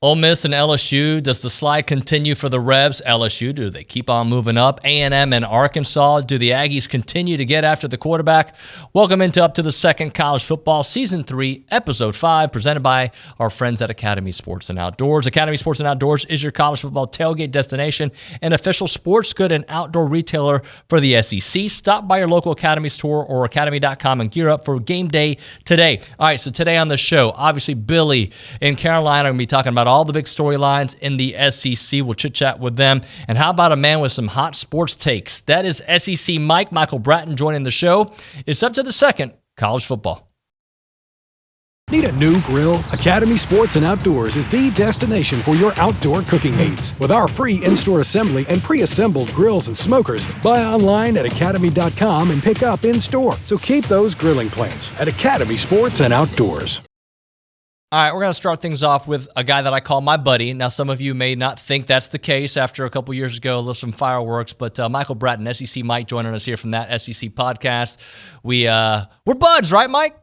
Ole Miss and LSU, does the slide continue for the Rebs? LSU, do they keep on moving up? A&M and Arkansas, do the Aggies continue to get after the quarterback? Welcome into Up to the Second College Football, Season 3, Episode 5, presented by our friends at Academy Sports and Outdoors. Academy Sports and Outdoors is your college football tailgate destination and official sports good and outdoor retailer for the SEC. Stop by your local Academy store or academy.com and gear up for game day today. All right, so today on the show, obviously Billy and Caroline are going to be talking about all the big storylines in the SEC. We'll chit-chat with them. And how about a man with some hot sports takes? That is SEC Michael Bratton joining the show. It's Up to the Second College Football. Need a new grill? Academy Sports and Outdoors is the destination for your outdoor cooking needs. With our free in-store assembly and pre-assembled grills and smokers, buy online at academy.com and pick up in-store. So keep those grilling plans at Academy Sports and Outdoors. All right, we're going to start things off with a guy that I call my buddy. Now, some of you may not think that's the case after a couple years ago, some fireworks, but Michael Bratton, SEC Mike, joining us here from that SEC podcast. We're buds, right, Mike?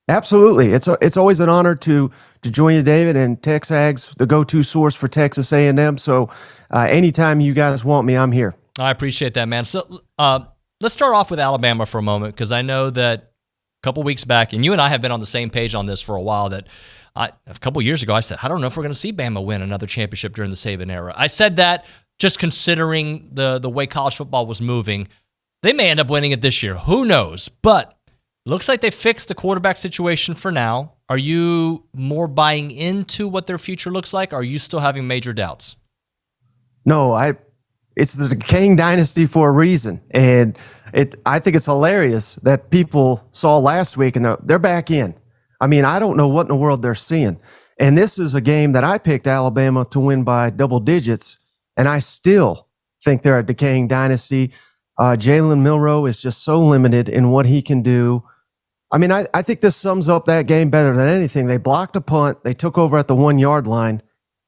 Absolutely. It's always an honor to join you, David, and TexAgs, the go-to source for Texas A&M. So anytime you guys want me, I'm here. I appreciate that, man. So let's start off with Alabama for a moment, because I know that couple weeks back, and you and I have been on the same page on this for a while, that a couple years ago I said, I don't know if we're going to see Bama win another championship during the Saban era. I said that just considering the way college football was moving. They may end up winning it this year. Who knows? But looks like they fixed the quarterback situation for now. Are you more buying into what their future looks like? Or are you still having major doubts? No, it's the decaying dynasty for a reason. And I think it's hilarious that people saw last week and they're back in. I mean, I don't know what in the world they're seeing. And this is a game that I picked Alabama to win by double digits, and I still think they're a decaying dynasty. Jalen Milroe is just so limited in what he can do. I mean, I think this sums up that game better than anything. They blocked a punt. They took over at the 1 yard line.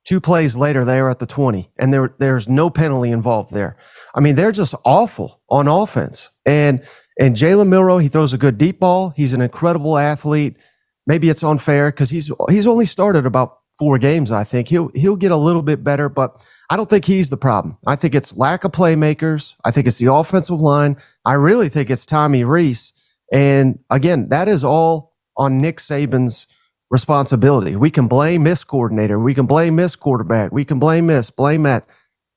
2 plays later, they were at the 20, and there's no penalty involved there. I mean, they're just awful on offense. And Jalen Milroe, he throws a good deep ball. He's an incredible athlete. Maybe it's unfair because he's only started about 4 games, I think. He'll get a little bit better, but I don't think he's the problem. I think it's lack of playmakers. I think it's the offensive line. I really think it's Tommy Rees. And again, that is all on Nick Saban's responsibility. We can blame this coordinator. We can blame this quarterback. We can blame that.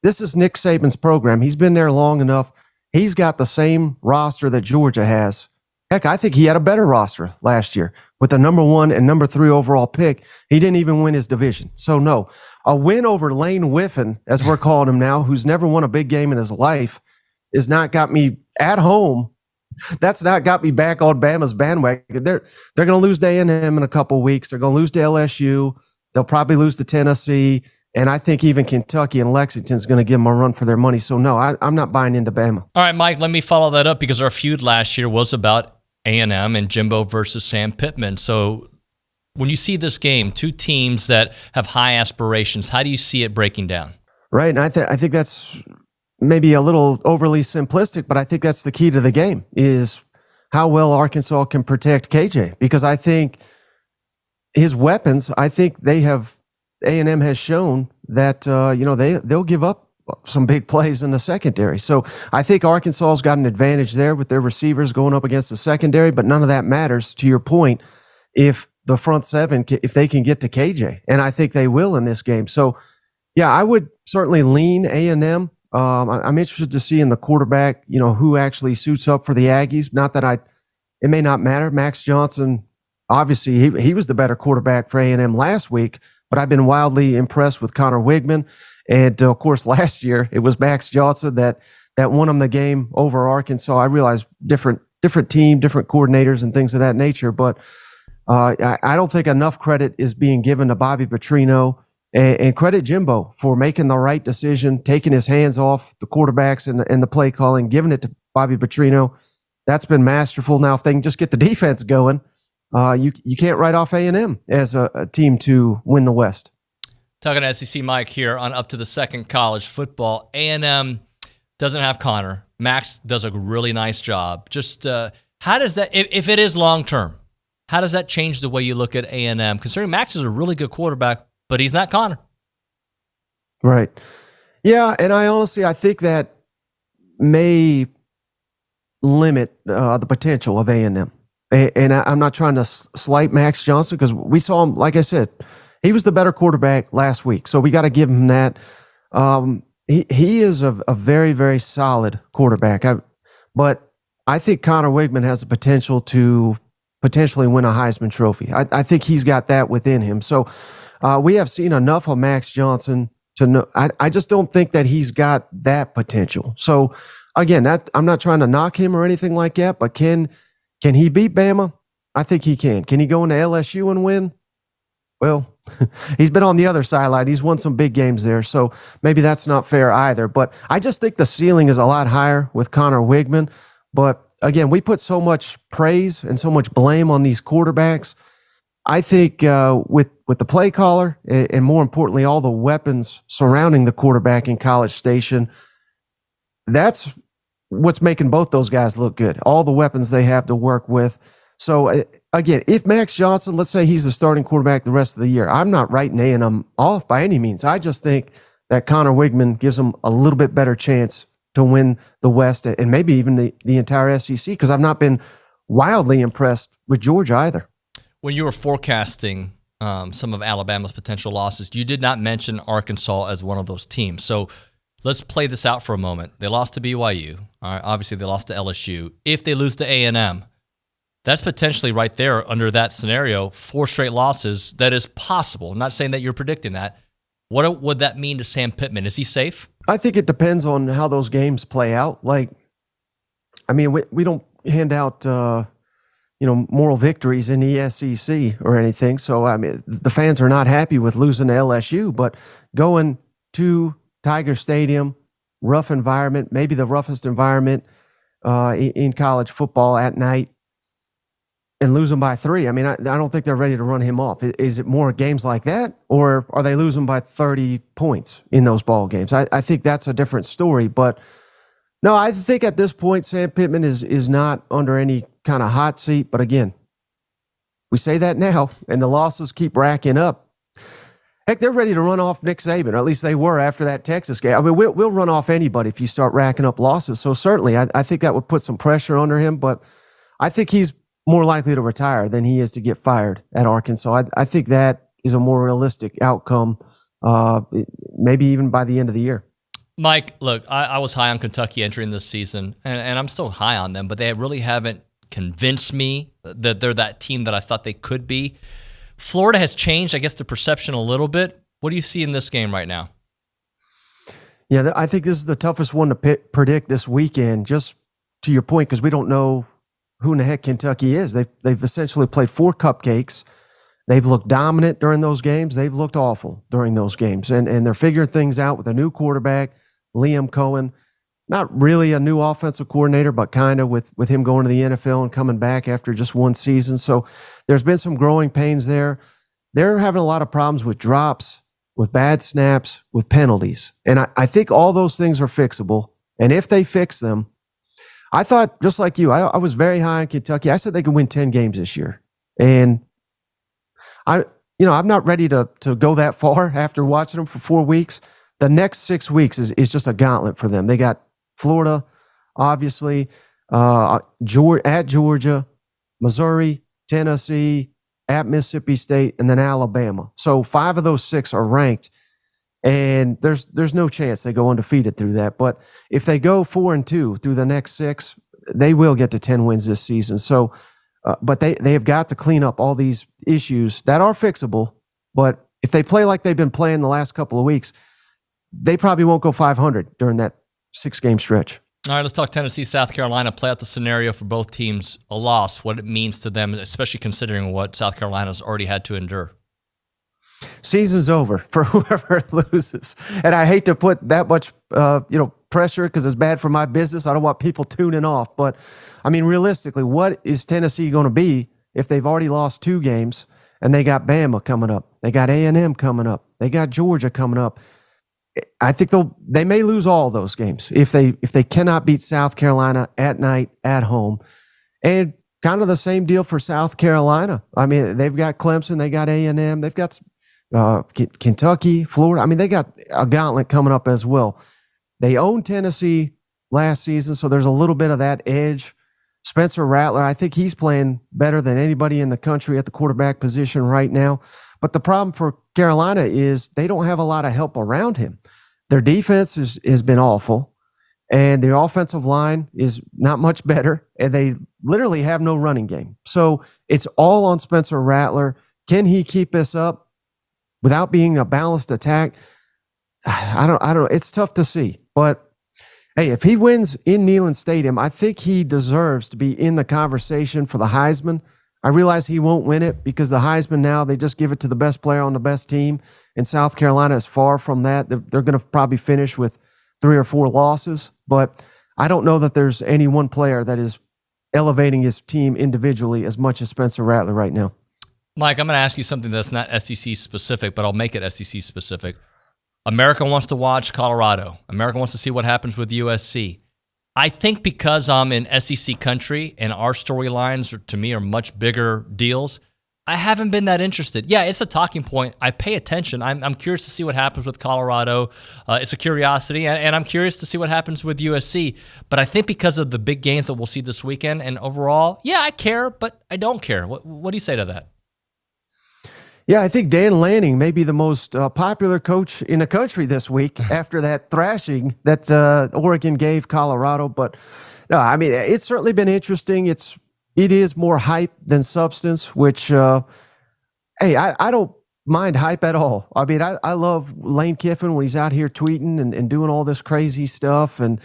This is Nick Saban's program. He's been there long enough. He's got the same roster that Georgia has. Heck, I think he had a better roster last year with the number 1 and number 3 overall pick. He didn't even win his division. So no, a win over Lane Whiffen, as we're calling him now, who's never won a big game in his life, has not got me at home. That's not got me back on Bama's bandwagon. They're going to lose to A&M in a couple of weeks. They're going to lose to LSU. They'll probably lose to Tennessee. And I think even Kentucky and Lexington is going to give them a run for their money. So, no, I'm not buying into Bama. All right, Mike, let me follow that up because our feud last year was about A&M and Jimbo versus Sam Pittman. So when you see this game, 2 teams that have high aspirations, how do you see it breaking down? Right, and I think that's maybe a little overly simplistic, but I think that's the key to the game is how well Arkansas can protect KJ, because I think his weapons, I think A&M has shown that, they'll give up some big plays in the secondary. So I think Arkansas's got an advantage there with their receivers going up against the secondary, but none of that matters, to your point, if the front 7, if they can get to KJ, and I think they will in this game. So, yeah, I would certainly lean A&M. I'm interested to see in the quarterback, who actually suits up for the Aggies. Not that it may not matter. Max Johnson, obviously, he was the better quarterback for A&M last week, but I've been wildly impressed with Conner Weigman. And, of course, last year it was Max Johnson that won him the game over Arkansas. I realize different team, different coordinators and things of that nature, but I don't think enough credit is being given to Bobby Petrino. And credit Jimbo for making the right decision, taking his hands off the quarterbacks and the play calling, giving it to Bobby Petrino. That's been masterful. Now, if they can just get the defense going, you can't write off A&M as a team to win the West. Talking to SEC Mike here on Up to the Second College Football. A&M doesn't have Connor. Max does a really nice job. Just how does that, if it is long-term, how does that change the way you look at A&M? Considering Max is a really good quarterback, but he's not Conner. Right. Yeah, and I think that may limit the potential of A&M. And I'm not trying to slight Max Johnson because we saw him, like I said, he was the better quarterback last week. So we got to give him that. He is a very, very solid quarterback. But I think Conner Weigman has the potential to potentially win a Heisman Trophy. I think he's got that within him. So we have seen enough of Max Johnson to know. I just don't think that he's got that potential. So again, I'm not trying to knock him or anything like that, but can he beat Bama? I think he can. Can he go into LSU and win? Well, he's been on the other sideline. He's won some big games there, so maybe that's not fair either. But I just think the ceiling is a lot higher with Conner Weigman. But again, we put so much praise and so much blame on these quarterbacks. I think with the play caller and more importantly, all the weapons surrounding the quarterback in College Station, that's what's making both those guys look good. All the weapons they have to work with. So again, if Max Johnson, let's say he's the starting quarterback the rest of the year, I'm not writing A&M off by any means. I just think that Conner Weigman gives them a little bit better chance to win the West and maybe even the entire SEC, because I've not been wildly impressed with Georgia either. When you were forecasting some of Alabama's potential losses, you did not mention Arkansas as one of those teams. So let's play this out for a moment. They lost to BYU. All right, obviously, they lost to LSU. If they lose to A&M, that's potentially right there under that scenario, 4 straight losses. That is possible. I'm not saying that you're predicting that. What would that mean to Sam Pittman? Is he safe? I think it depends on how those games play out. Like, I mean, we don't hand out, moral victories in the SEC or anything. So, I mean, the fans are not happy with losing to LSU, but going to Tiger Stadium, rough environment, maybe the roughest environment in college football at night, and lose them by 3. I mean, I don't think they're ready to run him off. Is it more games like that, or are they losing by 30 points in those ball games? I think that's a different story. But no, I think at this point, Sam Pittman is not under any kind of hot seat. But again, we say that now, and the losses keep racking up. Heck, they're ready to run off Nick Saban, or at least they were after that Texas game. I mean, we'll run off anybody if you start racking up losses. So certainly, I think that would put some pressure under him. But I think he's more likely to retire than he is to get fired at Arkansas. I think that is a more realistic outcome, maybe even by the end of the year. Mike, look, I was high on Kentucky entering this season, and I'm still high on them, but they really haven't convinced me that they're that team that I thought they could be. Florida has changed, I guess, the perception a little bit. What do you see in this game right now? Yeah, I think this is the toughest one to predict this weekend, just to your point, because we don't know who in the heck Kentucky is. They've essentially played 4 cupcakes. They've looked dominant during those games. They've looked awful during those games. And they're figuring things out with a new quarterback, Liam Cohen. Not really a new offensive coordinator, but kind of with him going to the NFL and coming back after just one season. So there's been some growing pains there. They're having a lot of problems with drops, with bad snaps, with penalties. And I think all those things are fixable. And if they fix them, I thought, just like you, I was very high on Kentucky. I said they could win 10 games this year. And I'm not ready to go that far after watching them for 4 weeks. The next 6 weeks is just a gauntlet for them. They got Florida, obviously, at Georgia, Missouri, Tennessee, at Mississippi State, and then Alabama. So 5 of those 6 are ranked. And there's no chance they go undefeated through that. But if they go 4-2 through the next 6, they will get to 10 wins this season. So, but they have got to clean up all these issues that are fixable. But if they play like they've been playing the last couple of weeks, they probably won't go 500 during that 6-game stretch. All right, let's talk Tennessee, South Carolina. Play out the scenario for both teams, a loss, what it means to them, especially considering what South Carolina's already had to endure. Season's over for whoever loses. And I hate to put that much pressure because it's bad for my business. I don't want people tuning off. But, I mean, realistically, what is Tennessee going to be if they've already lost 2 games and they got Bama coming up? They got A&M coming up. They got Georgia coming up. I think they may lose all those games if they cannot beat South Carolina at night, at home. And kind of the same deal for South Carolina. I mean, they've got Clemson. They got A&M. They've got Kentucky, Florida. I mean, they got a gauntlet coming up as well. They owned Tennessee last season, so there's a little bit of that edge. Spencer Rattler, I think he's playing better than anybody in the country at the quarterback position right now. But the problem for Carolina is they don't have a lot of help around him. Their defense has been awful, and their offensive line is not much better, and they literally have no running game. So it's all on Spencer Rattler. Can he keep this up without being a balanced attack? I don't. It's tough to see. But hey, if he wins in Neyland Stadium, I think he deserves to be in the conversation for the Heisman. I realize he won't win it because the Heisman now, they just give it to the best player on the best team. And South Carolina is far from that. They're going to probably finish with 3 or 4 losses. But I don't know that there's any one player that is elevating his team individually as much as Spencer Rattler right now. Mike, I'm going to ask you something that's not SEC specific, but I'll make it SEC specific. America wants to watch Colorado. America wants to see what happens with USC. I think because I'm in SEC country and our storylines, to me, are much bigger deals, I haven't been that interested. Yeah, it's a talking point. I pay attention. I'm curious to see what happens with Colorado. It's a curiosity, and I'm curious to see what happens with USC. But I think because of the big games that we'll see this weekend and overall, yeah, I care, but I don't care. What do you say to that? Yeah, I think Dan Lanning may be the most popular coach in the country this week after that thrashing that Oregon gave Colorado. But no, I mean, it's certainly been interesting. It is more hype than substance, which, hey, I don't mind hype at all. I mean, I love Lane Kiffin when he's out here tweeting and doing all this crazy stuff and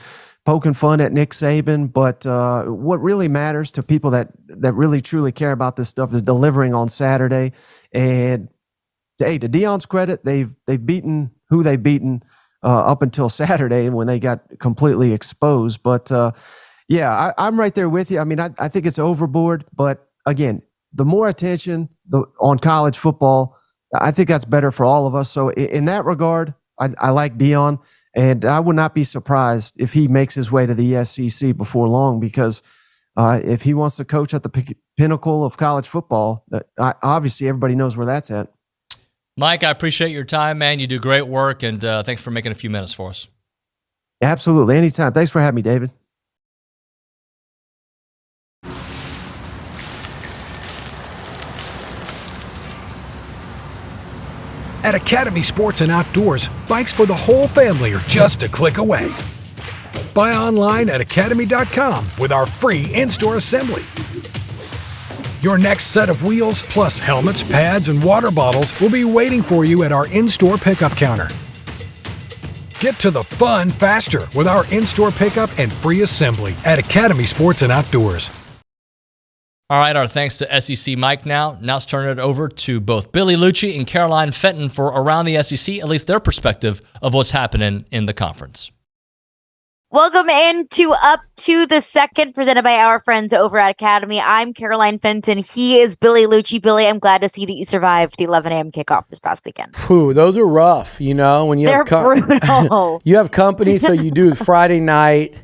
poking fun at Nick Saban. But what really matters to people that really truly care about this stuff is delivering on Saturday. And hey, to Deion's credit, they've beaten who they've beaten up until Saturday when they got completely exposed. But yeah, I'm right there with you. I mean, I think it's overboard. But again, the more attention on college football, I think that's better for all of us. So in that regard, I like Deion, and I would not be surprised if he makes his way to the SEC before long, because if he wants to coach at the pinnacle of college football, obviously everybody knows where that's at. Mike, I appreciate your time, man. You do great work, and thanks for making a few minutes for us. Absolutely. Anytime. Thanks for having me, David. At Academy Sports and Outdoors, bikes for the whole family are just a click away. Buy online at academy.com with our free in-store assembly. Your next set of wheels, plus helmets, pads, and water bottles will be waiting for you at our in-store pickup counter. Get to the fun faster with our in-store pickup and free assembly at Academy Sports and Outdoors. All right, our thanks to SEC Mike now. Now let's turn it over to both Billy Liucci and Caroline Fenton for Around the SEC, at least their perspective of what's happening in the conference. Welcome into Up to the Second, presented by our friends over at Academy. I'm Caroline Fenton. He is Billy Liucci. Billy, I'm glad to see that you survived the 11 a.m. kickoff this past weekend. Whew, those are rough, you know. When you They're brutal. You have company, so you do Friday night,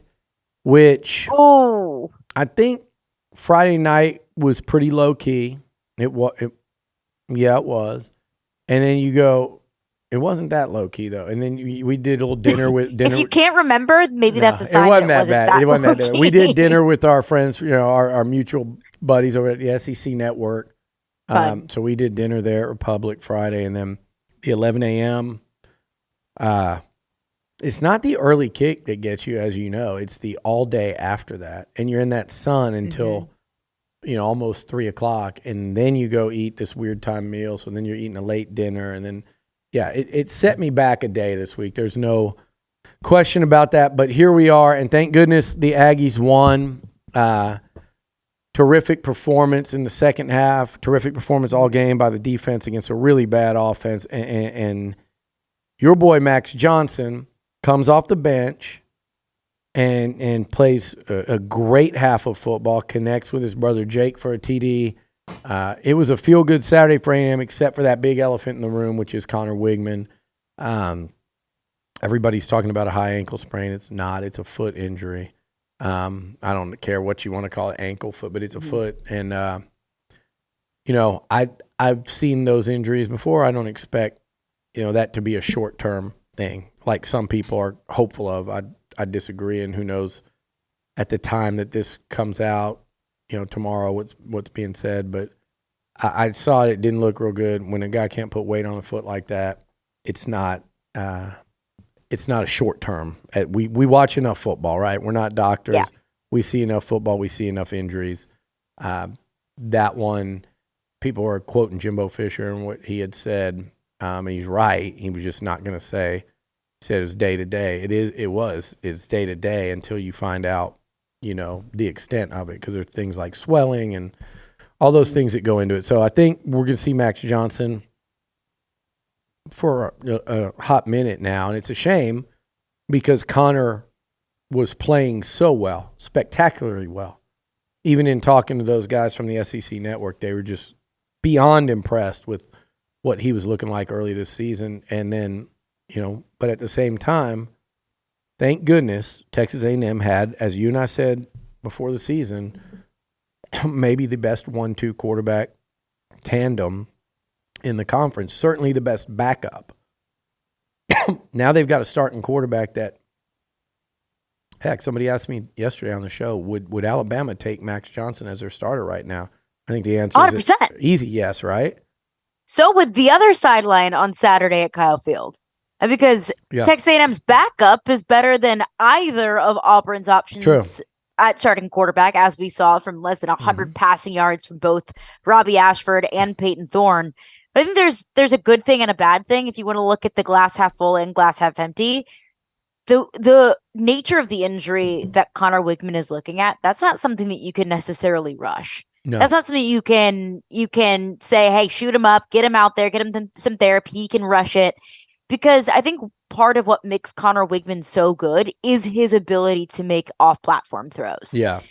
which I think Friday night was pretty low key. It was. And then you go, it wasn't that low key though. And then we did a little dinner with dinner. If you can't remember, maybe that's a sign. It wasn't that bad. It wasn't that bad. low-key. We did dinner with our friends, you know, our mutual buddies over at the SEC Network. So we did dinner there at Republic Friday, and then the 11 a.m. It's not the early kick that gets you, as you know. It's the all day after that, and you're in that sun until you know almost 3 o'clock, and then you go eat this weird time meal. So then you're eating a late dinner, and then it set me back a day this week. There's no question about that. But here we are, and thank goodness the Aggies won. Terrific performance in the second half. Terrific performance all game by the defense against a really bad offense. And your boy Max Johnson comes off the bench and plays a great half of football, connects with his brother Jake for a TD. It was a feel-good Saturday for A&M, except for that big elephant in the room, which is Conner Weigman. Everybody's talking about a high ankle sprain. It's not. It's a foot injury. I don't care what you want to call it, ankle, foot, but it's a foot. And, you know, I I've seen those injuries before. I don't expect, that to be a short-term thing like some people are hopeful of. I disagree, and who knows at the time that this comes out, tomorrow what's being said. But I saw it didn't look real good. When a guy can't put weight on a foot like that, it's not a short term. We watch enough football, right? We're not doctors. Yeah. We see enough football. We see enough injuries. That one, people are quoting Jimbo Fisher and what he had said. And he's right. He was just not going to say. He said it's day to day. It's day to day until you find out, the extent of it, because there's things like swelling and all those things that go into it. So I think we're going to see Max Johnson for a hot minute now, and it's a shame because Conner was playing so well, spectacularly well. Even in talking to those guys from the SEC network, they were just beyond impressed with what he was looking like early this season. And then, but at the same time, thank goodness Texas A&M had, as you and I said before the season, maybe the best 1-2 quarterback tandem in the conference, certainly the best backup. Now they've got a starting quarterback that, heck, somebody asked me yesterday on the show, would Alabama take Max Johnson as their starter right now? I think the answer 100%. Is easy yes, right? So would the other sideline on Saturday at Kyle Field. Because Texas A&M's backup is better than either of Auburn's options at starting quarterback, as we saw from less than 100 passing yards from both Robbie Ashford and Peyton Thorne. But I think there's a good thing and a bad thing if you want to look at the glass half full and glass half empty. The nature of the injury that Conner Weigman is looking at, that's not something that you can necessarily rush. No. That's not something you can say, hey, shoot him up, get him out there, get him some therapy, he can rush it. Because I think part of what makes Conner Weigman so good is his ability to make off-platform throws. Yeah.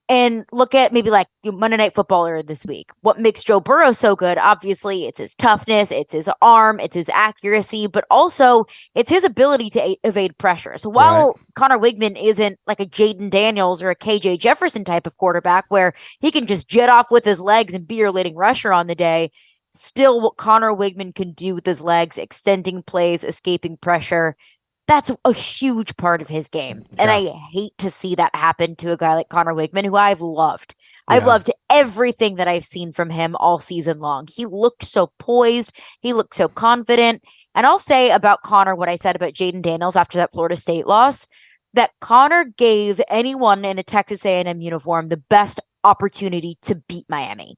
And look at maybe like Monday Night Football earlier this week. What makes Joe Burrow so good, obviously, it's his toughness, it's his arm, it's his accuracy, but also it's his ability to evade pressure. So while Conner Weigman isn't like a Jaden Daniels or a KJ Jefferson type of quarterback where he can just jet off with his legs and be your leading rusher on the day, still what Conner Weigman can do with his legs, extending plays, escaping pressure, that's a huge part of his game. And I hate to see that happen to a guy like Conner Weigman, who I've loved. I've loved everything that I've seen from him all season long. He looked so poised. He looked so confident. And I'll say about Conner what I said about Jaden Daniels after that Florida State loss, that Conner gave anyone in a Texas A&M uniform the best opportunity to beat Miami.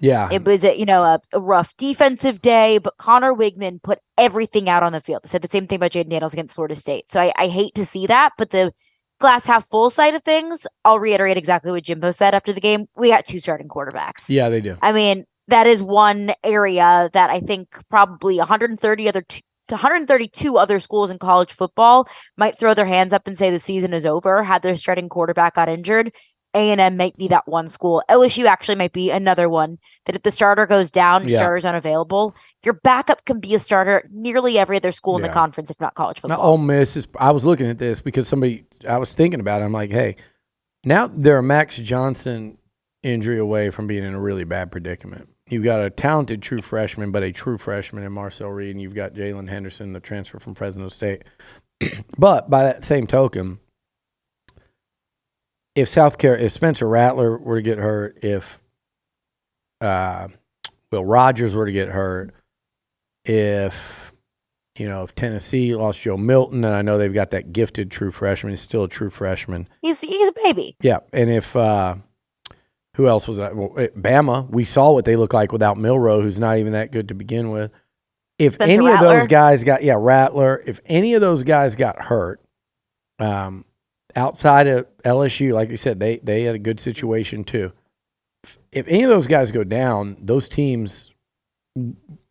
Yeah. It was a rough defensive day, but Conner Weigman put everything out on the field. I said the same thing about Jaden Daniels against Florida State. So I hate to see that, but the glass half full side of things, I'll reiterate exactly what Jimbo said after the game. We got 2 starting quarterbacks. Yeah, they do. I mean, that is one area that I think probably 132 other schools in college football might throw their hands up and say the season is over had their starting quarterback got injured. A&M might be that one school. LSU actually might be another one that if the starter goes down, starter's unavailable, your backup can be a starter at nearly every other school in the conference, if not college football. Now, Ole Miss is. I was looking at this because I was thinking about it. I'm like, hey, now they're a Max Johnson injury away from being in a really bad predicament. You've got a talented true freshman, but a true freshman in Marcel Reed, and you've got Jalen Henderson, the transfer from Fresno State. But by that same token, if Spencer Rattler were to get hurt, if Will Rogers were to get hurt, if Tennessee lost Joe Milton, and I know they've got that gifted true freshman, he's still a true freshman. He's a baby. Yeah, and if who else was that? Well, Bama, we saw what they look like without Milroe, who's not even that good to begin with. If Spencer any Rattler. Of those guys got Rattler, if any of those guys got hurt, outside of LSU, like you said, they had a good situation too. If any of those guys go down, those teams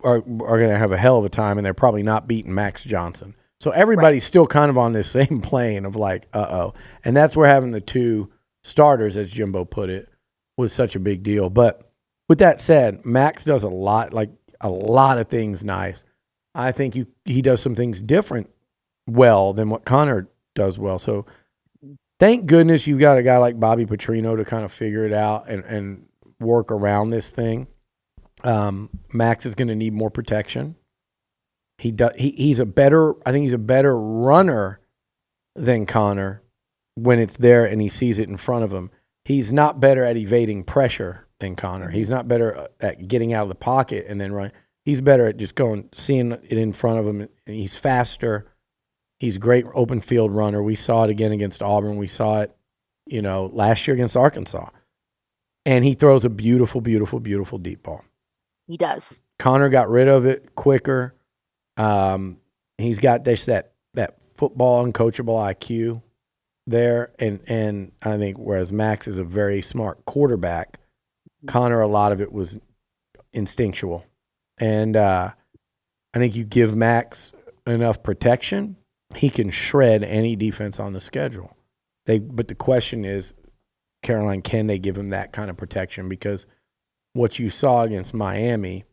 are going to have a hell of a time, and they're probably not beating Max Johnson. So everybody's still kind of on this same plane of like, uh-oh. And that's where having the 2 starters, as Jimbo put it, was such a big deal. But with that said, Max does a lot of things nice. I think he does some things different well than what Conner does well. So thank goodness you've got a guy like Bobby Petrino to kind of figure it out and work around this thing. Max is going to need more protection. He's a better runner than Conner when it's there and he sees it in front of him. He's not better at evading pressure than Conner. He's not better at getting out of the pocket and then running. He's better at just seeing it in front of him. And he's faster. He's a great open field runner. We saw it again against Auburn. We saw it, last year against Arkansas. And he throws a beautiful, beautiful, beautiful deep ball. He does. Conner got rid of it quicker. He's got that football uncoachable IQ there, and I think whereas Max is a very smart quarterback, Conner, a lot of it was instinctual. And I think you give Max enough protection, he can shred any defense on the schedule. But the question is, Caroline, can they give him that kind of protection? Because what you saw against Miami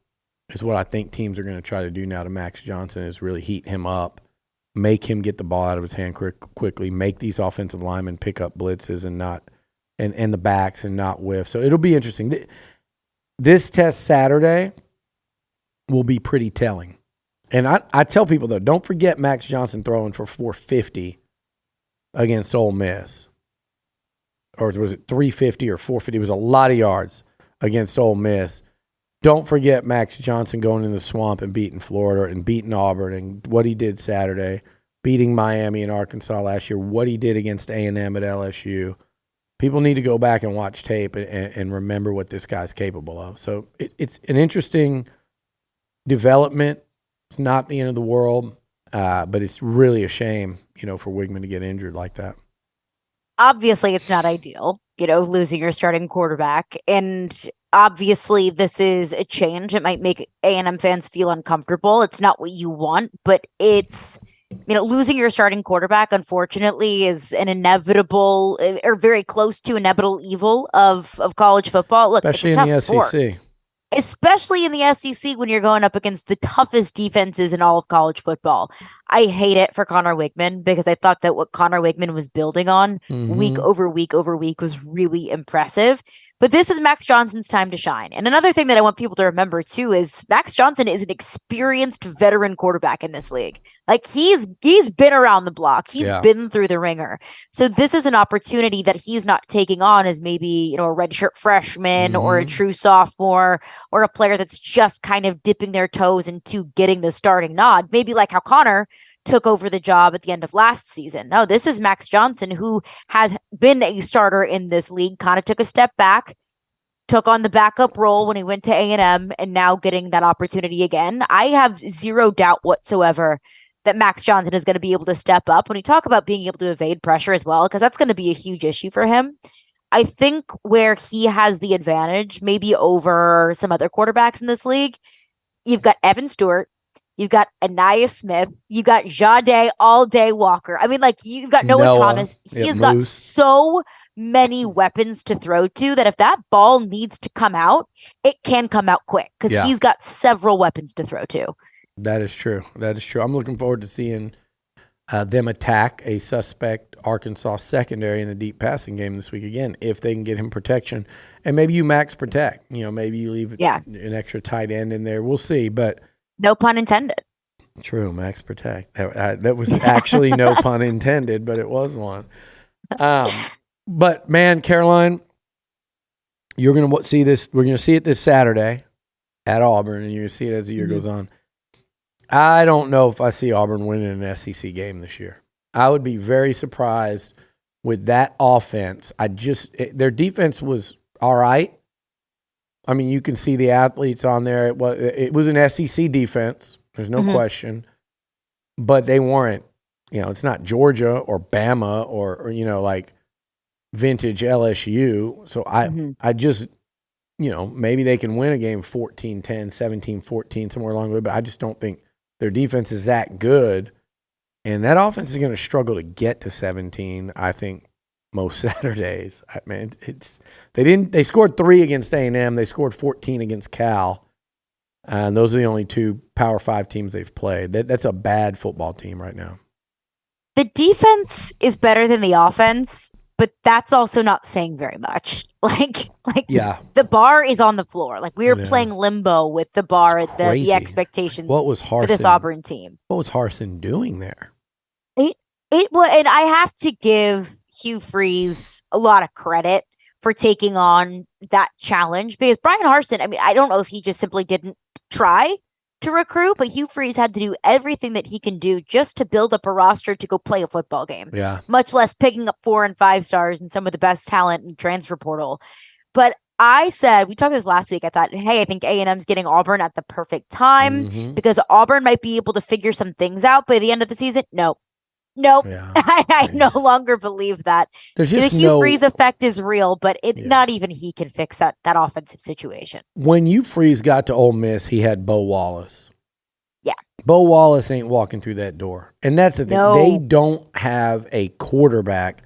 is what I think teams are going to try to do now to Max Johnson is really heat him up, make him get the ball out of his hand quickly, make these offensive linemen pick up blitzes and the backs and not whiff. So it'll be interesting. This test Saturday will be pretty telling. And I tell people, though, don't forget Max Johnson throwing for 450 against Ole Miss. Or was it 350 or 450? It was a lot of yards against Ole Miss. Don't forget Max Johnson going in the swamp and beating Florida and beating Auburn and what he did Saturday, beating Miami and Arkansas last year, what he did against A&M at LSU. People need to go back and watch tape and remember what this guy's capable of. So it's an interesting development. It's not the end of the world, but it's really a shame, for Weigman to get injured like that. Obviously, it's not ideal, losing your starting quarterback. And obviously, this is a change. It might make A&M fans feel uncomfortable. It's not what you want, but it's, losing your starting quarterback, unfortunately, is an inevitable or very close to inevitable evil of college football. Look, especially it's a in the tough sport. SEC. Especially in the SEC when you're going up against the toughest defenses in all of college football. I hate it for Conner Weigman because I thought that what Conner Weigman was building on week over week over week was really impressive. But this is Max Johnson's time to shine. And another thing that I want people to remember, too, is Max Johnson is an experienced veteran quarterback in this league. Like, he's been around the block. He's been through the ringer. So this is an opportunity that he's not taking on as maybe, a redshirt freshman or a true sophomore or a player that's just kind of dipping their toes into getting the starting nod. Maybe like how Conner took over the job at the end of last season. No, this is Max Johnson, who has been a starter in this league, kind of took a step back, took on the backup role when he went to A&M, and now getting that opportunity again. I have zero doubt whatsoever that Max Johnson is going to be able to step up when you talk about being able to evade pressure as well, because that's going to be a huge issue for him. I think where he has the advantage, maybe over some other quarterbacks in this league, you've got Evan Stewart, you've got Anaya Smith, you got Jade All-Day Walker. I mean, you've got Noah Thomas. He has got so many weapons to throw to that if that ball needs to come out, it can come out quick because he's got several weapons to throw to. That is true. I'm looking forward to seeing them attack a suspect Arkansas secondary in the deep passing game this week again, if they can get him protection. And maybe you max protect. Maybe you leave an extra tight end in there. We'll see, but no pun intended. True, max protect. That was actually no pun intended, but it was one. But man, Caroline, you're going to see this. We're going to see it this Saturday at Auburn, and you're going to see it as the year goes on. I don't know if I see Auburn winning an SEC game this year. I would be very surprised with that offense. Their defense was all right. I mean, you can see the athletes on there. It was an SEC defense. There's no question. But they weren't, it's not Georgia or Bama or like vintage LSU. So I just, maybe they can win a game 14-10, 17-14, somewhere along the way. But I just don't think their defense is that good. And that offense is going to struggle to get to 17, I think, most Saturdays. They scored 3 against A&M. They scored 14 against Cal. And those are the only 2 Power 5 teams they've played. That's a bad football team right now. The defense is better than the offense. but that's also not saying very much. Like yeah, the bar is on the floor. Like we're It is. playing limbo with the bar, the Crazy. expectations What was for this Harsin? Auburn team. What was Harsin doing there? It was, and I have to give Hugh Freeze a lot of credit for taking on that challenge, because Brian Harsin, I mean, I don't know if he just simply didn't try to recruit, but Hugh Freeze had to do everything that he can do just to build up a roster to go play a football game. Yeah. Much less picking up 4 and 5 stars and some of the best talent in transfer portal. But I said, we talked about this last week, I thought, hey, I think A&M's getting Auburn at the perfect time because Auburn might be able to figure some things out by the end of the season. Nope. Yeah. I no longer believe that. There's The just Hugh no Freeze effect is real, but not even he can fix that offensive situation. When Hugh Freeze got to Ole Miss, he had Bo Wallace. Yeah. Bo Wallace ain't walking through that door. And that's the thing. No. They don't have a quarterback.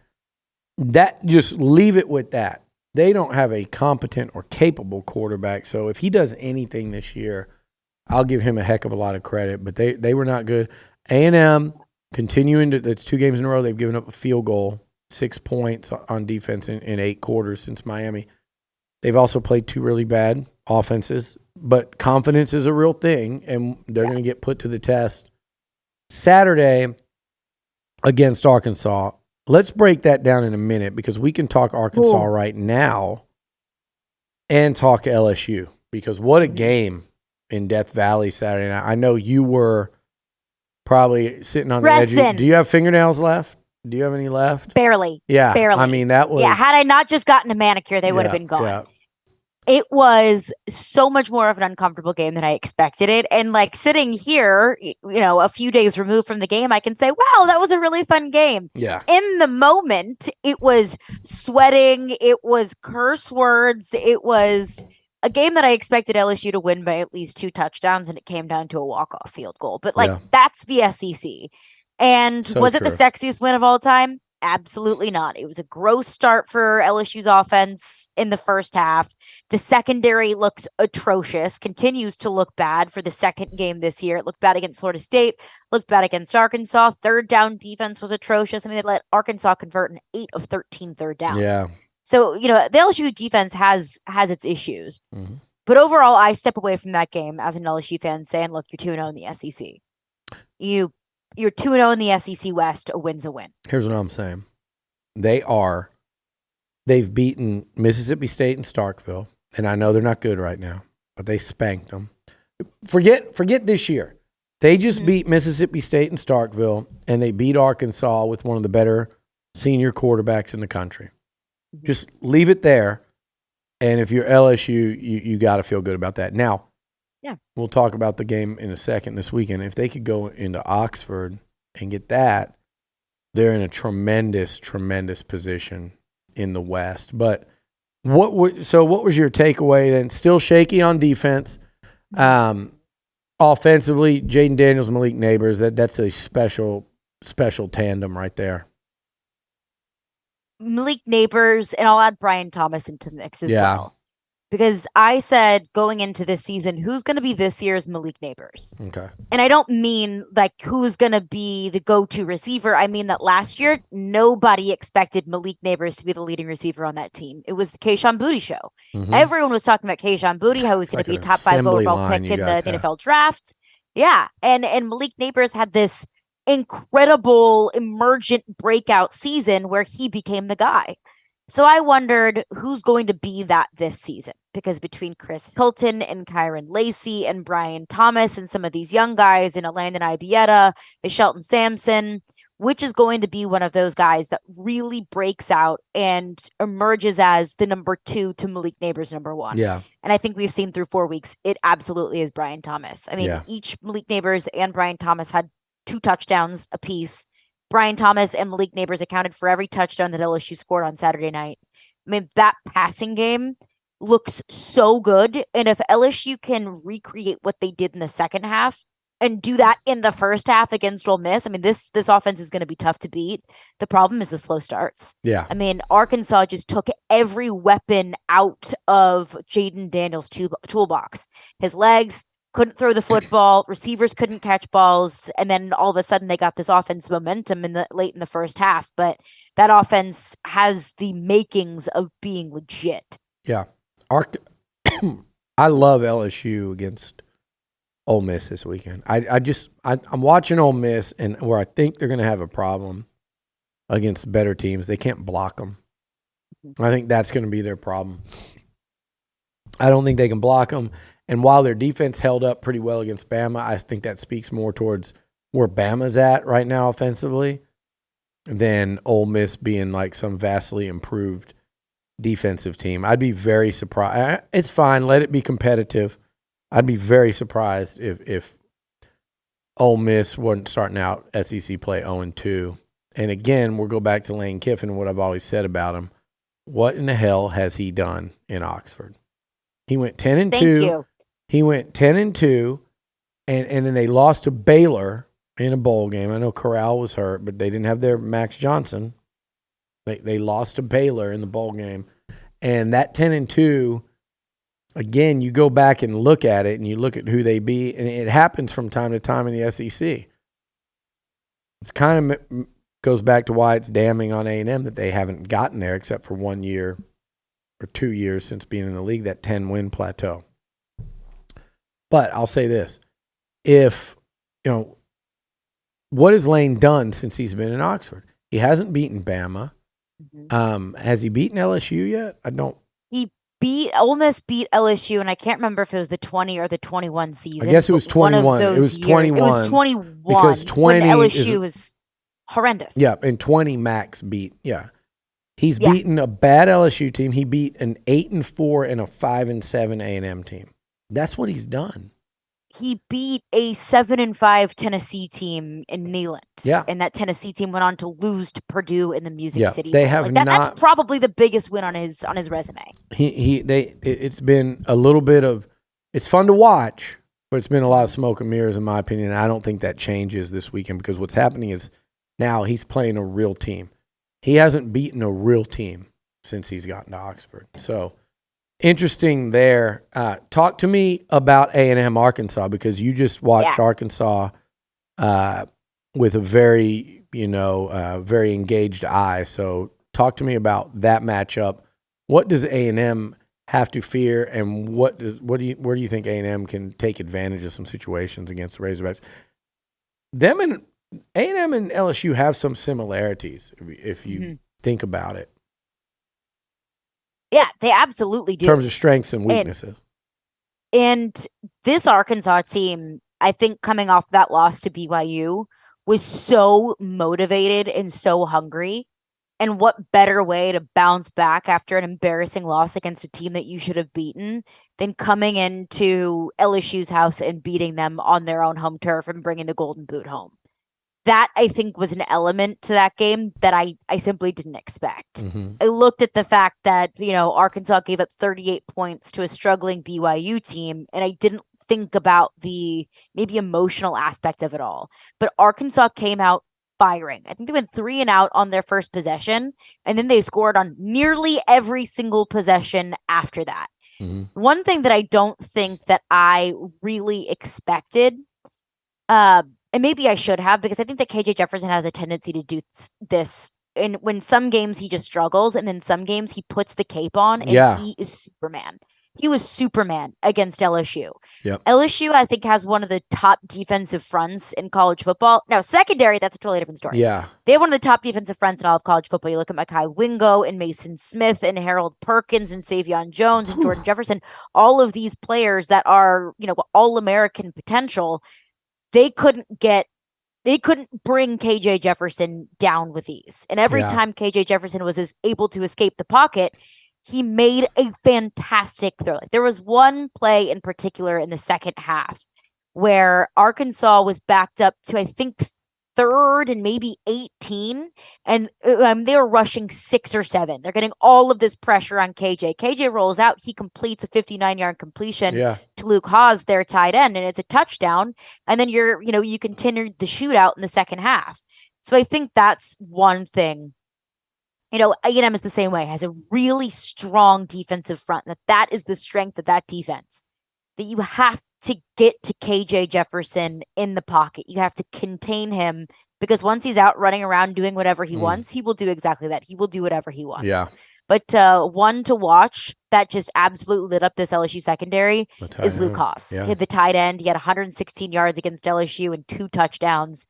That just leave it with that. They don't have a competent or capable quarterback. So if he does anything this year, I'll give him a heck of a lot of credit. But they were not good. A&M continuing to, that's 2 games in a row, they've given up a field goal, 6 points on defense in 8 quarters since Miami. They've also played 2 really bad offenses, but confidence is a real thing, and they're going to get put to the test Saturday against Arkansas. Let's break that down in a minute, because we can talk Arkansas right now and talk LSU, because what a game in Death Valley Saturday night. I know you were probably sitting on the edge. Do you have fingernails left? Do you have any left? Barely. Yeah. Barely. I mean, that was... Yeah, had I not just gotten a manicure, they would have been gone. Yeah. It was so much more of an uncomfortable game than I expected it. And like sitting here, a few days removed from the game, I can say, wow, that was a really fun game. Yeah. In the moment, it was sweating. It was curse words. It was a game that I expected LSU to win by at least 2 touchdowns, and it came down to a walk-off field goal. But that's the SEC. And was it the sexiest win of all time? Absolutely not. It was a gross start for LSU's offense in the first half. The secondary looks atrocious, continues to look bad for the second game this year. It looked bad against Florida State, looked bad against Arkansas. Third down defense was atrocious. I mean, they let Arkansas convert in 8 of 13 third downs. Yeah. So, the LSU defense has its issues. Mm-hmm. But overall, I step away from that game as an LSU fan saying, look, you're 2-0 in the SEC. You're 2-0 in the SEC West. A win's a win. Here's what I'm saying. They've beaten Mississippi State and Starkville, and I know they're not good right now, but they spanked them. Forget this year. They just beat Mississippi State and Starkville, and they beat Arkansas with one of the better senior quarterbacks in the country. Just leave it there, and if you're LSU, you got to feel good about that. Now, we'll talk about the game in a second this weekend. If they could go into Oxford and get that, they're in a tremendous, tremendous position in the West. But what was your takeaway then? Still shaky on defense. Offensively, Jaden Daniels, Malik Neighbors, that's a special tandem right there. Malik Neighbors, and I'll add Brian Thomas into the mix as well. Because I said going into this season, who's going to be this year's Malik Neighbors? Okay. And I don't mean like who's going to be the go-to receiver. I mean that last year, nobody expected Malik Neighbors to be the leading receiver on that team. It was the Kayshon Boutte show. Mm-hmm. Everyone was talking about Kayshon Boutte, how he was going to be a top 5 overall pick in the NFL draft. Yeah. And Malik Neighbors had this incredible emergent breakout season where he became the guy. So I wondered who's going to be that this season, because between Chris Hilton and Kyron Lacey and Brian Thomas and some of these young guys in Landon Ibieta, Shelton Sampson, which is going to be one of those guys that really breaks out and emerges as the number 2 to Malik Neighbors' number 1. Yeah. And I think we've seen through 4 weeks, it absolutely is Brian Thomas. I mean, each Malik Neighbors and Brian Thomas had 2 touchdowns apiece. Brian Thomas and Malik Neighbors accounted for every touchdown that LSU scored on Saturday night. I mean, that passing game looks so good. And if LSU can recreate what they did in the second half and do that in the first half against Ole Miss, I mean, this offense is going to be tough to beat. The problem is the slow starts. Yeah. I mean, Arkansas just took every weapon out of Jaden Daniels' toolbox. His legs, couldn't throw the football, receivers couldn't catch balls, and then all of a sudden they got this offense momentum late in the first half. But that offense has the makings of being legit. Yeah. I love LSU against Ole Miss this weekend. I'm watching Ole Miss, and where I think they're going to have a problem against better teams, they can't block them. I think that's going to be their problem. I don't think they can block them. And while their defense held up pretty well against Bama, I think that speaks more towards where Bama's at right now offensively than Ole Miss being like some vastly improved defensive team. I'd be very surprised. It's fine. Let it be competitive. I'd be very surprised if Ole Miss wasn't starting out SEC play 0-2. And again, we'll go back to Lane Kiffin and what I've always said about him. What in the hell has he done in Oxford? He went 10-2. Thank you. He went 10-2, and then they lost to Baylor in a bowl game. I know Corral was hurt, but they didn't have their Max Johnson. They lost to Baylor in the bowl game. And that 10-2, again, you go back and look at it, and you look at who they beat, and it happens from time to time in the SEC. It's kind of goes back to why it's damning on A&M that they haven't gotten there except for 1 year or 2 years since being in the league, that 10-win plateau. But I'll say this. What has Lane done since he's been in Oxford? He hasn't beaten Bama. Mm-hmm. Has he beaten LSU yet? I don't. Ole Miss beat LSU, and I can't remember if it was the 20 or the 21 season. I guess it was 21. It was 21. It was 21. Because 20 when LSU was horrendous. Yeah, and 20 Max beat. Yeah. He's beaten a bad LSU team. He beat an 8-4 and a 5-7 A&M team. That's what he's done. He beat a 7-5 Tennessee team in Neyland. Yeah. And that Tennessee team went on to lose to Purdue in the Music City. They have that's probably the biggest win on his resume. It's been a little bit of, it's fun to watch, but it's been a lot of smoke and mirrors in my opinion. And I don't think that changes this weekend because what's happening is now he's playing a real team. He hasn't beaten a real team since he's gotten to Oxford. So interesting there. Talk to me about A&M Arkansas because you just watched Arkansas with a very, very engaged eye. So talk to me about that matchup. What does A&M have to fear, and where do you think A&M can take advantage of some situations against the Razorbacks? A&M and LSU have some similarities if you think about it. Yeah, they absolutely do. In terms of strengths and weaknesses. And this Arkansas team, I think coming off that loss to BYU, was so motivated and so hungry. And what better way to bounce back after an embarrassing loss against a team that you should have beaten than coming into LSU's house and beating them on their own home turf and bringing the Golden Boot home. That, I think, was an element to that game that I simply didn't expect. Mm-hmm. I looked at the fact that, Arkansas gave up 38 points to a struggling BYU team, and I didn't think about the maybe emotional aspect of it all. But Arkansas came out firing. I think they went 3 and out on their first possession, and then they scored on nearly every single possession after that. Mm-hmm. One thing that I don't think that I really expected, and maybe I should have, because I think that KJ Jefferson has a tendency to do this. And when some games he just struggles, and then some games he puts the cape on, and he is Superman. He was Superman against LSU. Yep. LSU, I think, has one of the top defensive fronts in college football. Now, secondary, that's a totally different story. Yeah. They have one of the top defensive fronts in all of college football. You look at Mekhi Wingo and Mason Smith and Harold Perkins and Savion Jones and Jordan Jefferson. All of these players that are, all-American potential. They couldn't bring KJ Jefferson down with ease. And every time KJ Jefferson was able to escape the pocket, he made a fantastic throw. There was one play in particular in the second half where Arkansas was backed up to, I think, 3rd and maybe 18. And they were rushing 6 or 7. They're getting all of this pressure on KJ. KJ rolls out. He completes a 59-yard completion to Luke Haas, their tight end, and it's a touchdown. And then you continue the shootout in the second half. So I think that's one thing. A&M is the same way, has a really strong defensive front. That is the strength of that defense. That you have to get to KJ Jefferson in the pocket. You have to contain him because once he's out running around doing whatever he wants, he will do exactly that. He will do whatever he wants. Yeah. But one to watch that just absolutely lit up this LSU secondary is Luke Haas. Yeah. He had the tight end. He had 116 yards against LSU and 2 touchdowns.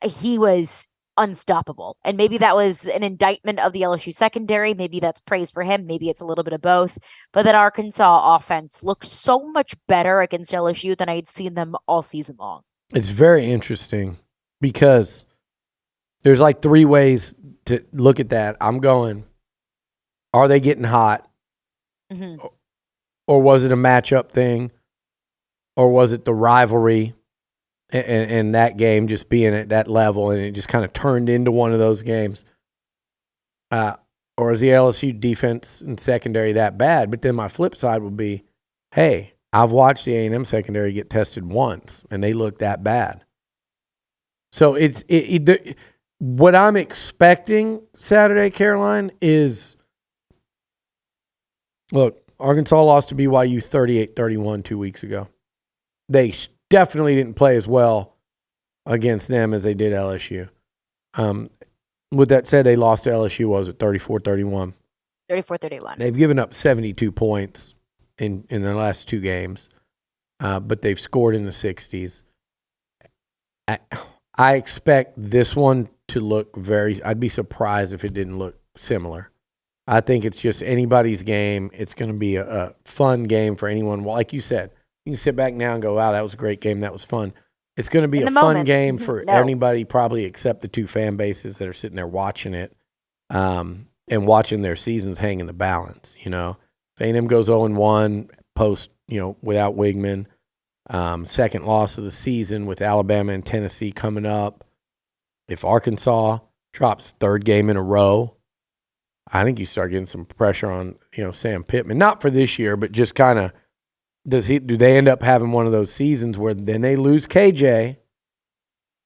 He was unstoppable. And maybe that was an indictment of the LSU secondary. Maybe that's praise for him. Maybe it's a little bit of both. But that Arkansas offense looked so much better against LSU than I had seen them all season long. It's very interesting because there's like 3 ways to look at that. I'm going, are they getting hot? Mm-hmm. Or was it a matchup thing? Or was it the rivalry and that game just being at that level and it just kind of turned into one of those games? Or is the LSU defense and secondary that bad? But then my flip side would be, hey, I've watched the A&M secondary get tested once and they look that bad. So what I'm expecting Saturday, Caroline, is look, Arkansas lost to BYU 38-31 2 weeks ago. They definitely didn't play as well against them as they did LSU. With that said, they lost to LSU, was it 34-31? 34-31. They've given up 72 points in their last 2 games, but they've scored in the 60s. I expect this one to look I'd be surprised if it didn't look similar. I think it's just anybody's game. It's going to be a fun game for anyone. Well, like you said, you can sit back now and go, wow, that was a great game. That was fun. It's going to be a fun game for anybody, probably except the 2 fan bases that are sitting there watching it and watching their seasons hang in the balance. You know, if A&M goes 0-1 post, without Weigman, second loss of the season with Alabama and Tennessee coming up. If Arkansas drops 3rd game in a row, I think you start getting some pressure on, Sam Pittman. Not for this year, but just kind of, do they end up having one of those seasons where then they lose KJ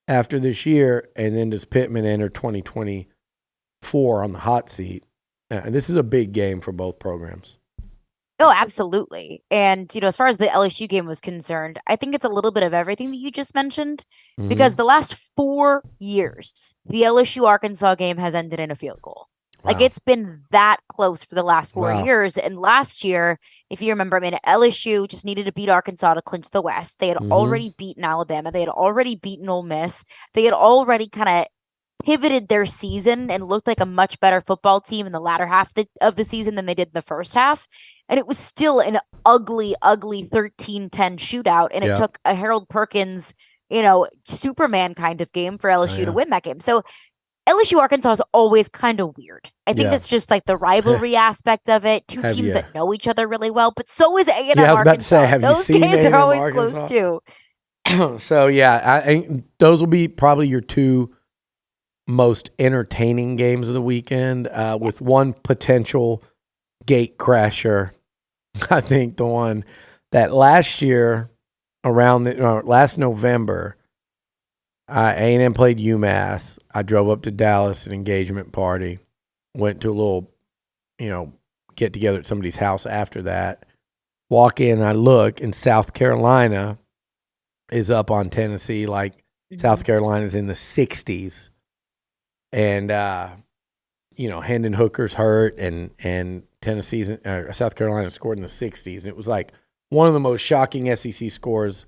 after this year, and then does Pittman enter 2024 on the hot seat? And this is a big game for both programs. Oh, absolutely. And, as far as the LSU game was concerned, I think it's a little bit of everything that you just mentioned, because the last 4 years, the LSU-Arkansas game has ended in a field goal. Wow. Like, it's been that close for the last 4 years. And last year, if you remember, LSU just needed to beat Arkansas to clinch the West. They had already beaten Alabama. They had already beaten Ole Miss. They had already kind of pivoted their season and looked like a much better football team in the latter half of the season than they did in the first half. And it was still an ugly, ugly 13-10 shootout. And it took a Harold Perkins, Superman kind of game for LSU to win that game. So LSU Arkansas is always kind of weird. I think that's just like the rivalry aspect of it. 2 teams that know each other really well, but so is A&M Arkansas. I was about to say, have those you seen games A&M are always Arkansas? close too. So I those will be probably your 2 most entertaining games of the weekend, with one potential gate crasher. I think the one that last year last November, A&M played UMass. I drove up to Dallas, an engagement party, went to a little, get together at somebody's house after that. Walk in, I look, and South Carolina is up on Tennessee. Like South Carolina's in the 60s. And, Hendon Hooker's hurt, and Tennessee's South Carolina scored in the 60s. And it was like one of the most shocking SEC scores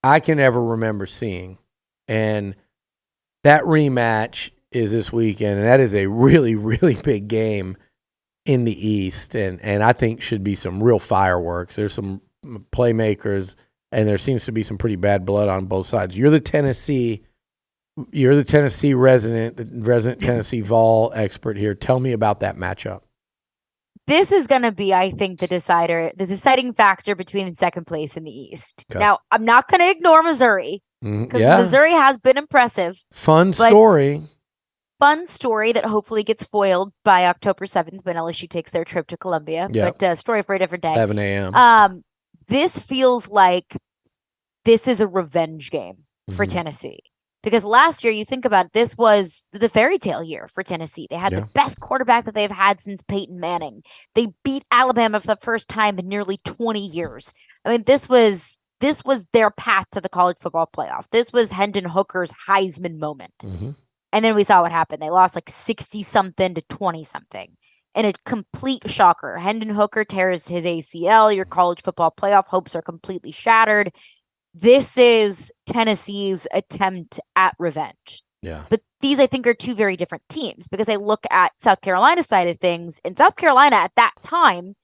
I can ever remember seeing. And that rematch is this weekend, and that is a really, really big game in the East, and I think should be some real fireworks. There's some playmakers, and there seems to be some pretty bad blood on both sides. You're the Tennessee resident, the resident Tennessee Vol expert here. Tell me about that matchup. This is going to be, I think, the deciding factor between second place in the East. Okay. Now, I'm not going to ignore Missouri, because Missouri has been impressive. Fun story that hopefully gets foiled by October 7th when LSU takes their trip to Columbia. Yep. But story for a different day. 11 a.m. This feels like this is a revenge game for Tennessee. Because last year, you think about it, this was the fairy tale year for Tennessee. They had the best quarterback that they've had since Peyton Manning. They beat Alabama for the first time in nearly 20 years. I mean, this was this was their path to the college football playoff. This was Hendon Hooker's Heisman moment. Mm-hmm. And then we saw what happened. They lost like 60-something to 20-something. And a complete shocker. Hendon Hooker tears his ACL. Your college football playoff hopes are completely shattered. This is Tennessee's attempt at revenge. Yeah. But these, I think, are two very different teams, because I look at South Carolina's side of things, and South Carolina at that time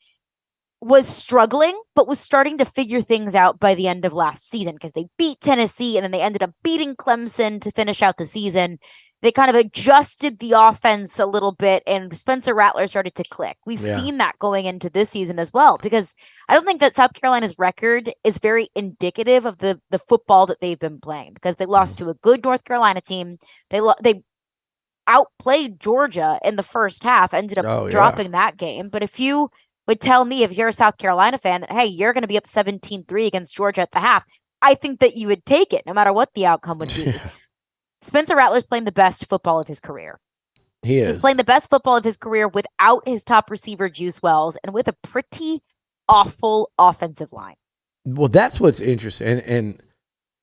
was struggling, but was starting to figure things out by the end of last season, because they beat Tennessee and then they ended up beating Clemson to finish out the season. They kind of adjusted the offense a little bit, and Spencer Rattler started to click. We've seen that going into this season as well, because I don't think that South Carolina's record is very indicative of the football that they've been playing, because they lost to a good North Carolina team. They outplayed Georgia in the first half, ended up dropping that game. But if you would tell me, if you're a South Carolina fan, that, hey, you're going to be up 17-3 against Georgia at the half, I think that you would take it no matter what the outcome would be. Spencer Rattler's playing the best football of his career. He is. He's playing the best football of his career without his top receiver, Juice Wells, and with a pretty awful offensive line. Well, that's what's interesting. And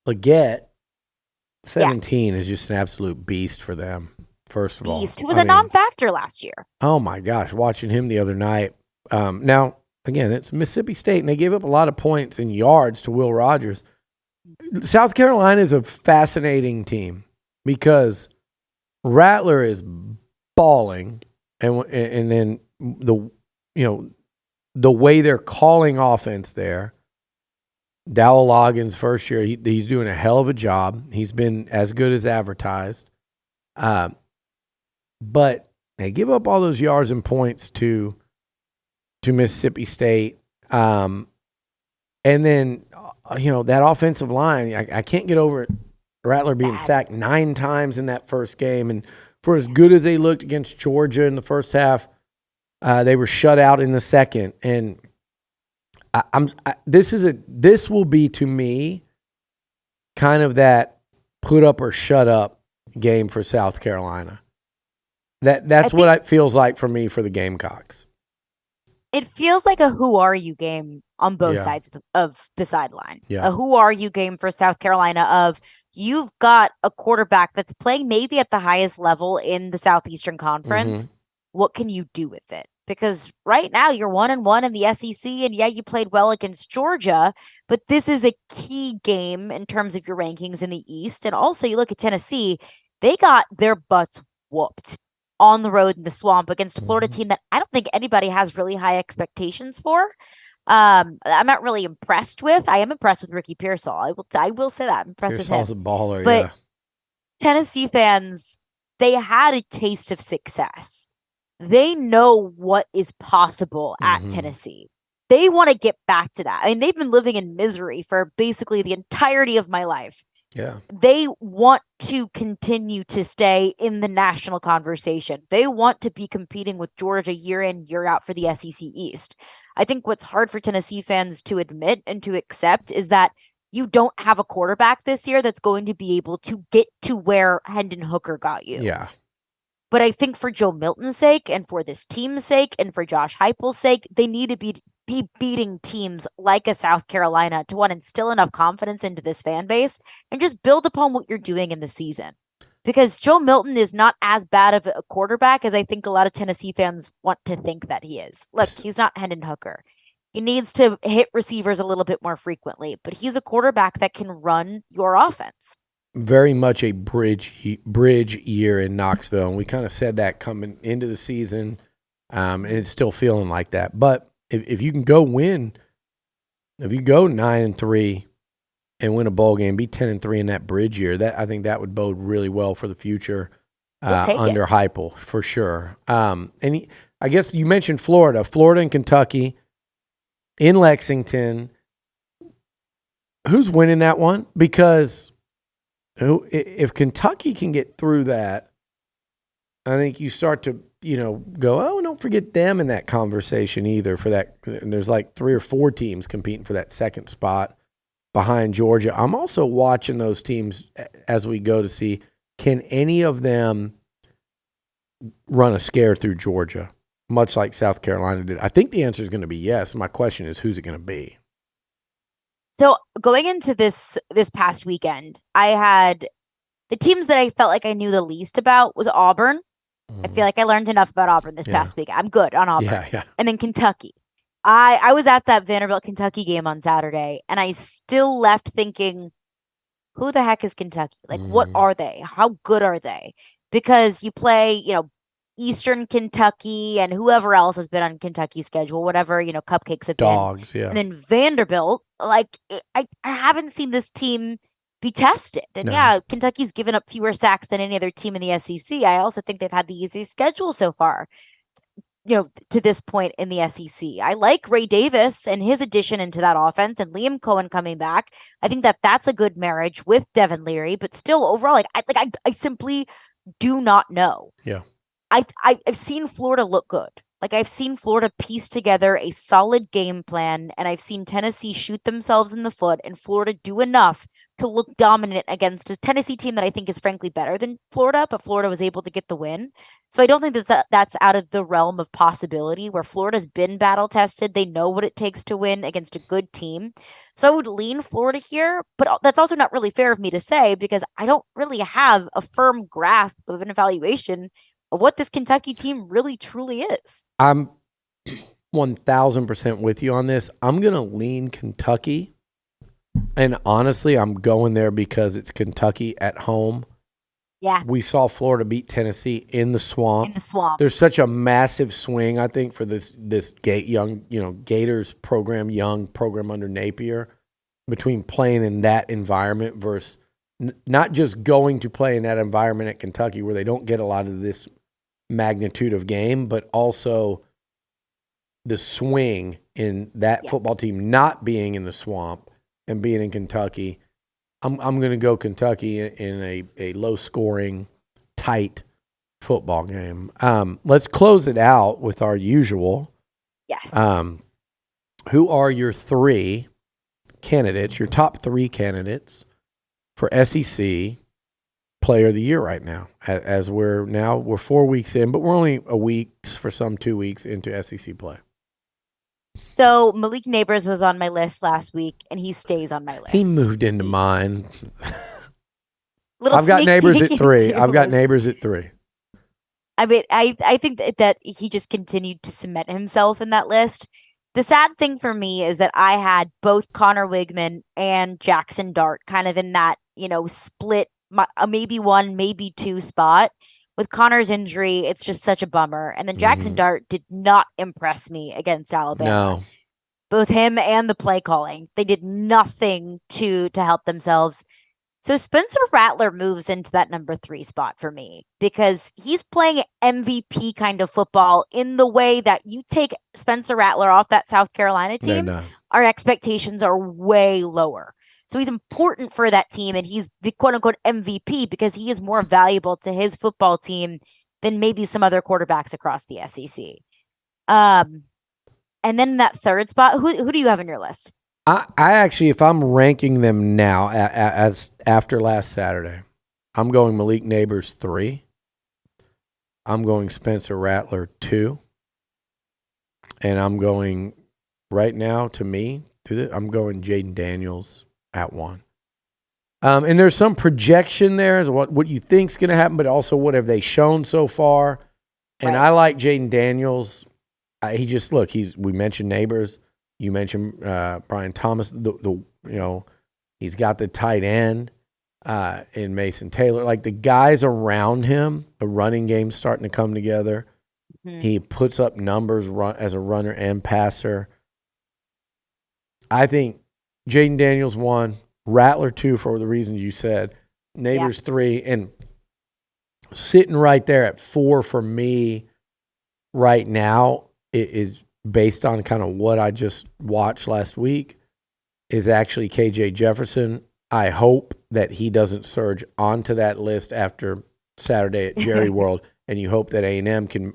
Leggett, 17, is just an absolute beast for them, first of all. Beast, who was a non-factor last year. Oh, my gosh. Watching him the other night. Now, again, it's Mississippi State, and they gave up a lot of points and yards to Will Rogers. South Carolina is a fascinating team, because Rattler is balling, and then the way they're calling offense there. Dowell Loggins' first year, he's doing a hell of a job. He's been as good as advertised, but they give up all those yards and points to Mississippi State, and then that offensive line. I can't get over it. Rattler being sacked 9 times in that first game. And for as good as they looked against Georgia in the first half, they were shut out in the second. And this will be, to me, kind of that put up or shut up game for South Carolina. That's what it feels like for me for the Gamecocks. It feels like a who are you game on both sides of the sideline. Yeah. A who are you game for South Carolina of, you've got a quarterback that's playing maybe at the highest level in the Southeastern Conference. Mm-hmm. What can you do with it? Because right now you're 1-1 in the SEC, and you played well against Georgia, but this is a key game in terms of your rankings in the East. And also you look at Tennessee, they got their butts whooped on the road in the Swamp against a Florida team that I don't think anybody has really high expectations for. I'm not really impressed with. I am impressed with Ricky Pearsall. I will say that. I'm impressed with him. Pearsall's a baller, but Tennessee fans, they had a taste of success. They know what is possible at Tennessee. They want to get back to that. I mean, they've been living in misery for basically the entirety of my life. Yeah. They want to continue to stay in the national conversation. They want to be competing with Georgia year in, year out for the SEC East. I think what's hard for Tennessee fans to admit and to accept is that you don't have a quarterback this year that's going to be able to get to where Hendon Hooker got you. Yeah. But I think for Joe Milton's sake, and for this team's sake, and for Josh Heupel's sake, they need to be beating teams like a South Carolina to want to instill enough confidence into this fan base and just build upon what you're doing in the season. Because Joe Milton is not as bad of a quarterback as I think a lot of Tennessee fans want to think that he is. Look, he's not Hendon Hooker. He needs to hit receivers a little bit more frequently, but he's a quarterback that can run your offense. Very much a bridge year in Knoxville, and we kind of said that coming into the season, and it's still feeling like that. But if you can go win, if you go 9-3 and win a bowl game, be 10-3 in that bridge year, I think that would bode really well for the future under Heupel for sure. I guess you mentioned Florida and Kentucky in Lexington. Who's winning that one? Because if Kentucky can get through that, I think you start to, go, oh, don't forget them in that conversation either for that. And there's like 3 or 4 teams competing for that second spot behind Georgia. I'm also watching those teams as we go to see, can any of them run a scare through Georgia, much like South Carolina did? I think the answer is going to be yes. My question is, who's it going to be? So going into this past weekend, I had the teams that I felt like I knew the least about was Auburn. I feel like I learned enough about Auburn this past week. I'm good on Auburn. Yeah. And then Kentucky. I was at that Vanderbilt-Kentucky game on Saturday, and I still left thinking, who the heck is Kentucky? Like, what are they? How good are they? Because you play, Eastern Kentucky and whoever else has been on Kentucky's schedule, whatever, cupcakes have Dogs, been. yeah. And then Vanderbilt, like, I haven't seen this team be tested. And Kentucky's given up fewer sacks than any other team in the SEC. I also think they've had the easiest schedule so far, to this point in the SEC. I like Ray Davis and his addition into that offense and Liam Cohen coming back. I think that's a good marriage with Devin Leary, but still overall, I simply do not know. Yeah. I've seen Florida look good. Like, I've seen Florida piece together a solid game plan, and I've seen Tennessee shoot themselves in the foot and Florida do enough to look dominant against a Tennessee team that I think is frankly better than Florida, but Florida was able to get the win. So I don't think that's out of the realm of possibility, where Florida's been battle tested. They know what it takes to win against a good team. So I would lean Florida here, but that's also not really fair of me to say because I don't really have a firm grasp of an evaluation of what this Kentucky team really truly is. I'm 1,000% with you on this. I'm going to lean Kentucky. And honestly, I'm going there because it's Kentucky at home. Yeah. We saw Florida beat Tennessee in the swamp. In the swamp. There's such a massive swing, I think, for this young, Gators program, young program under Napier, between playing in that environment versus not just going to play in that environment at Kentucky where they don't get a lot of this magnitude of game, but also the swing in that football team not being in the swamp and being in Kentucky. I'm going to go Kentucky in a low-scoring, tight football game. Let's close it out with our usual. Yes. Who are your three candidates, your top three candidates for SEC Player of the Year right now? As we're 4 weeks in, but we're only a week, for some 2 weeks into SEC play. So Malik Neighbors was on my list last week, and he stays on my list. He moved into mine. I've got Neighbors at 3. I've got Neighbors at 3. I mean, I think that he just continued to cement himself in that list. The sad thing for me is that I had both Conner Weigman and Jackson Dart kind of in that, split, maybe 1, maybe 2 spot. With Connor's injury, it's just such a bummer. And then Jackson Dart did not impress me against Alabama. No. Both him and the play calling. They did nothing to help themselves. So Spencer Rattler moves into that number 3 spot for me because he's playing MVP kind of football in the way that you take Spencer Rattler off that South Carolina team, our expectations are way lower. So he's important for that team, and he's the quote-unquote MVP because he is more valuable to his football team than maybe some other quarterbacks across the SEC. And then that 3rd spot, who do you have on your list? I actually, if I'm ranking them now as after last Saturday, I'm going Malik Neighbors 3. I'm going Spencer Rattler 2. And I'm going, right now, to me, I'm going Jaden Daniels at 1. And there's some projection there as what you think's going to happen, but also what have they shown so far. And I like Jaden Daniels. We mentioned Neighbors. You mentioned Brian Thomas. He's got the tight end in Mason Taylor. Like the guys around him, the running game's starting to come together. Mm-hmm. He puts up numbers as a runner and passer. I think Jaden Daniels 1, Rattler 2 for the reasons you said, Neighbors 3, and sitting right there at 4 for me right now is based on kind of what I just watched last week is actually KJ Jefferson. I hope that he doesn't surge onto that list after Saturday at Jerry World, and you hope that A&M can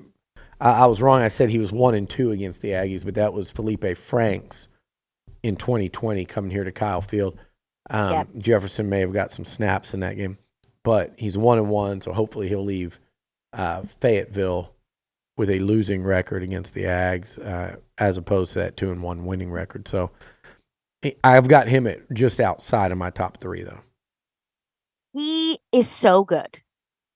I was wrong. I said he was 1-2 against the Aggies, but that was Felipe Franks in 2020 coming here to Kyle Field. Jefferson may have got some snaps in that game, but he's 1-1, so hopefully he'll leave Fayetteville with a losing record against the Ags as opposed to that 2-1 winning record. So I've got him at just outside of my top 3, though. He is so good.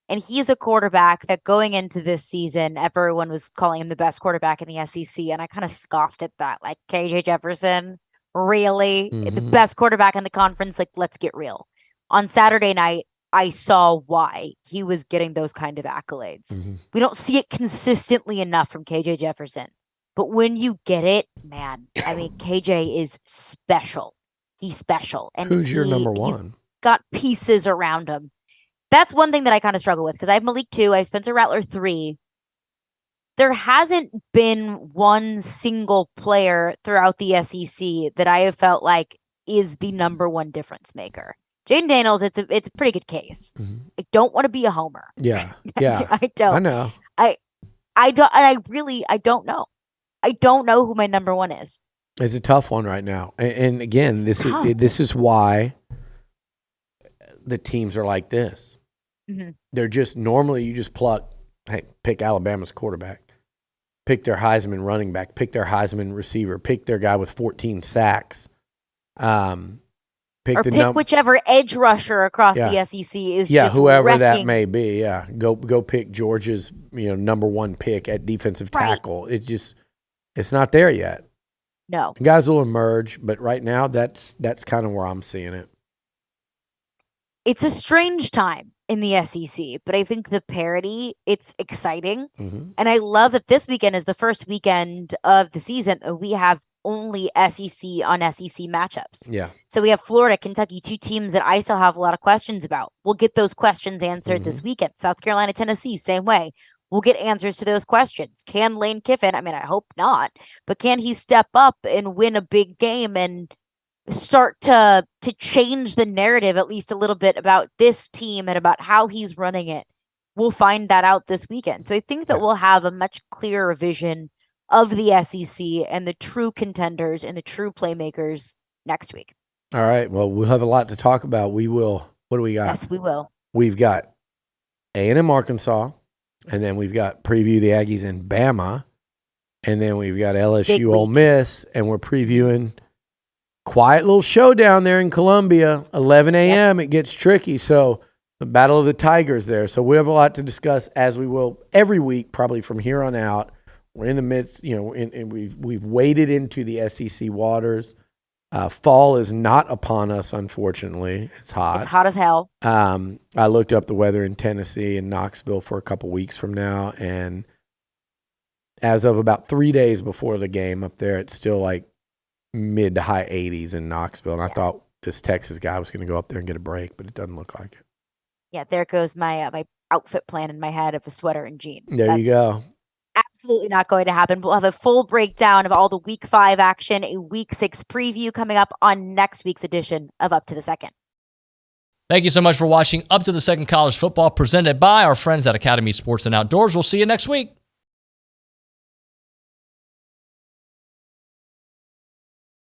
And he's a quarterback that going into this season, everyone was calling him the best quarterback in the SEC. And I kind of scoffed at that. Like, KJ Jefferson, really? The best quarterback in the conference? Like, let's get real. On Saturday night, I saw why he was getting those kind of accolades. We don't see it consistently enough from KJ Jefferson. But when you get it, man, I mean, KJ is special. He's special. And who's your number 1? He's got pieces around him. That's one thing that I kind of struggle with because I have Malik 2, I have Spencer Rattler 3. There hasn't been one single player throughout the SEC that I have felt like is the number 1 difference maker. Jaden Daniels, it's a pretty good case. I don't want to be a homer. Yeah. I don't. I know. I don't, and I don't know. I don't know who my number 1 is. It's a tough one right now. And again, this is why the teams are like this. They're just normally you just pick Alabama's quarterback, pick their Heisman running back, pick their Heisman receiver, pick their guy with 14 sacks. Pick whichever edge rusher across the SEC is just whoever wrecking. that may be. Yeah, go pick Georgia's number 1 pick at defensive tackle. It's not there yet. No, guys will emerge, but right now that's kind of where I'm seeing it. It's a strange time in the SEC, but I think the parity, it's exciting. And I love that this weekend is the first weekend of the season. We have only SEC on SEC matchups. Yeah. So we have Florida, Kentucky, 2 teams that I still have a lot of questions about. We'll get those questions answered this weekend. South Carolina, Tennessee, same way. We'll get answers to those questions. Can Lane Kiffin, I mean, I hope not, but can he step up and win a big game and start to change the narrative at least a little bit about this team and about how he's running it? We'll find that out this weekend. So I think that we'll have a much clearer vision of the SEC and the true contenders and the true playmakers next week. All right. Well, we'll have a lot to talk about. We will. What do we got? Yes, we will. We've got A&M Arkansas, and then we've got preview the Aggies in Bama, and then we've got LSU Ole Miss, and we're previewing quiet little showdown there in Columbia, 11 a.m. It gets tricky. So the Battle of the Tigers there. So we have a lot to discuss, as we will every week, probably from here on out. We're in the midst, and we've waded into the SEC waters. Fall is not upon us, unfortunately. It's hot. It's hot as hell. I looked up the weather in Tennessee and Knoxville for a couple weeks from now, and as of about 3 days before the game up there, it's still like mid to high 80s in Knoxville. And I thought this Texas guy was going to go up there and get a break, but it doesn't look like it. Yeah, there goes my my outfit plan in my head of a sweater and jeans. There you go. Absolutely not going to happen. We'll have a full breakdown of all the Week 5 action, a Week 6 preview coming up on next week's edition of Up to the Second. Thank you so much for watching Up to the Second College Football, presented by our friends at Academy Sports and Outdoors. We'll see you next week.